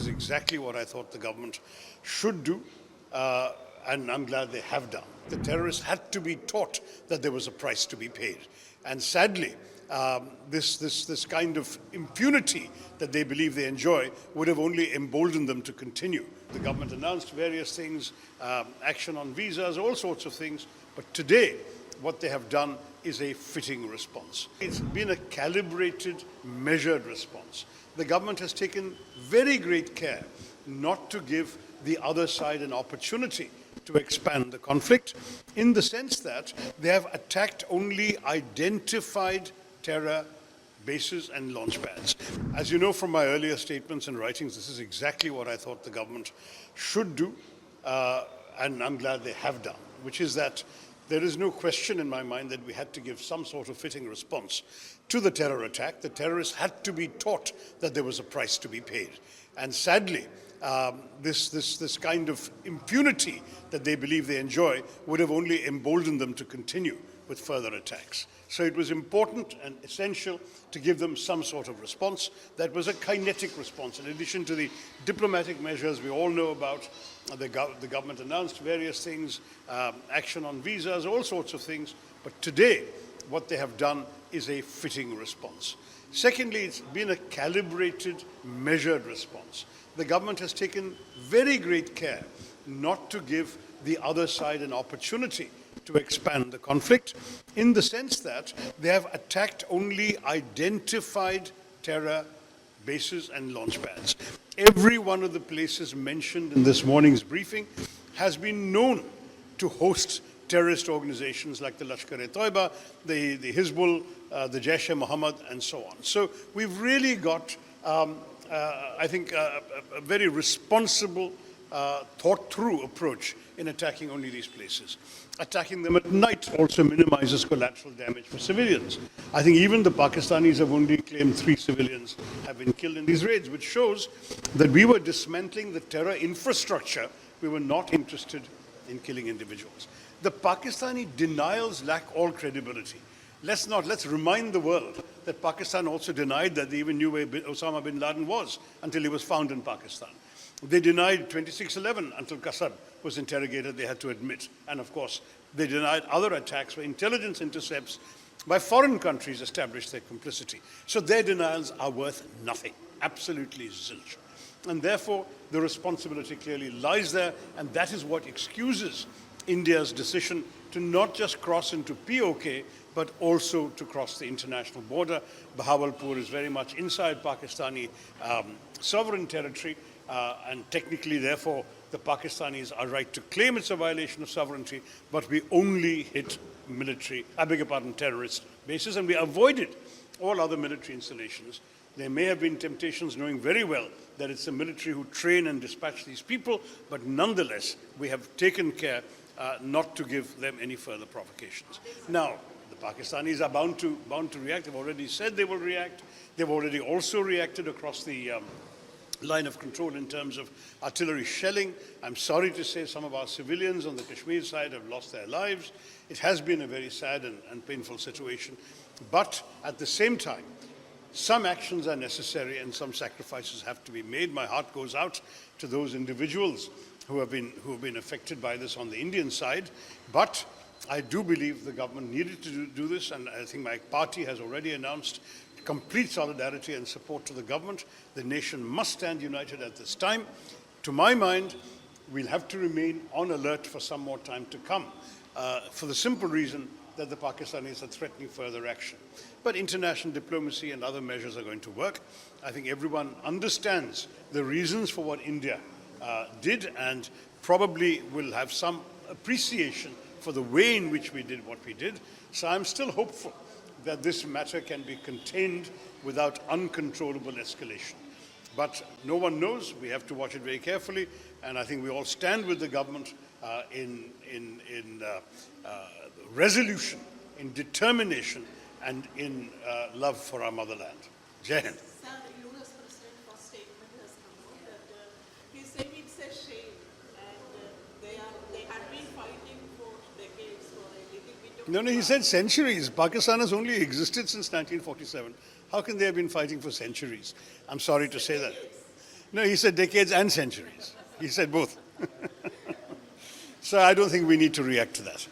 is exactly what I thought the government should do, and I'm glad they have done. The terrorists had to be taught that there was a price to be paid. And sadly, this kind of impunity that they believe they enjoy would have only emboldened them to continue. The government announced various things, action on visas, all sorts of things. But today, what they have done is a fitting response. It's been a calibrated, measured response. The government has taken very great care not to give the other side an opportunity to expand the conflict, in the sense that they have attacked only identified terror bases and launch pads. As you know from my earlier statements and writings, this is exactly what I thought the government should do, and I'm glad they have done, which is that there is no question in my mind that we had to give some sort of fitting response to the terror attack. The terrorists had to be taught that there was a price to be paid. And sadly, this kind of impunity that they believe they enjoy would have only emboldened them to continue with further attacks. So it was important and essential to give them some sort of response that was a kinetic response. In addition to the diplomatic measures we all know about, the government announced various things, action on visas, all sorts of things. But today, what they have done is a fitting response. Secondly, it's been a calibrated, measured response. The government has taken very great care not to give the other side an opportunity to expand the conflict, in the sense that they have attacked only identified terror bases and launch pads. Every one of the places mentioned in this morning's briefing has been known to host terrorist organizations like the Lashkar-e-Toiba, the Hizbul, the Jaish-e-Mohammed, and so on. So we've really got, I think, a very responsible, thought-through approach in attacking only these places. Attacking them at night also minimizes collateral damage for civilians. I think even the Pakistanis have only claimed 3 civilians have been killed in these raids, which shows that we were dismantling the terror infrastructure. We were not interested in killing individuals. The Pakistani denials lack all credibility. Let's remind the world that Pakistan also denied that they even knew where Osama bin Laden was until he was found in Pakistan. They denied 26/11 until Qasad was interrogated, they had to admit. And of course, they denied other attacks where intelligence intercepts by foreign countries established their complicity. So their denials are worth nothing, absolutely zilch. And therefore, the responsibility clearly lies there, and that is what excuses India's decision to not just cross into POK, but also to cross the international border. Bahawalpur is very much inside Pakistani sovereign territory, and technically, therefore, the Pakistanis are right to claim it's a violation of sovereignty, but we only hit terrorist bases, and we avoided all other military installations. There may have been temptations, knowing very well that it's the military who train and dispatch these people, but nonetheless, we have taken care not to give them any further provocations. Now, the Pakistanis are bound to react. They've already said they will react. They've already also reacted across the line of control in terms of artillery shelling. I'm sorry to say some of our civilians on the Kashmir side have lost their lives. It has been a very sad and painful situation. But at the same time, some actions are necessary and some sacrifices have to be made. My heart goes out to those individuals who have been affected by this on the Indian side. But I do believe the government needed to do this, and I think my party has already announced complete solidarity and support to the government. The nation must stand united at this time. To my mind, we'll have to remain on alert for some more time to come, for the simple reason that the Pakistanis are threatening further action. But international diplomacy and other measures are going to work. I think everyone understands the reasons for what India did, and probably will have some appreciation for the way in which we did what we did. So I'm still hopeful that this matter can be contained without uncontrollable escalation. But no one knows. We have to watch it very carefully, and I think we all stand with the government in resolution, in determination, and in love for our motherland. Jai Hind. Sir, UNO's president for statement has come out that he's saying it's a shame, and they have been fighting for decades for a little bit of... No, he said centuries. Pakistan has only existed since 1947. How can they have been fighting for centuries? I'm sorry to say that. No, he said decades and centuries. He said both. So I don't think we need to react to that.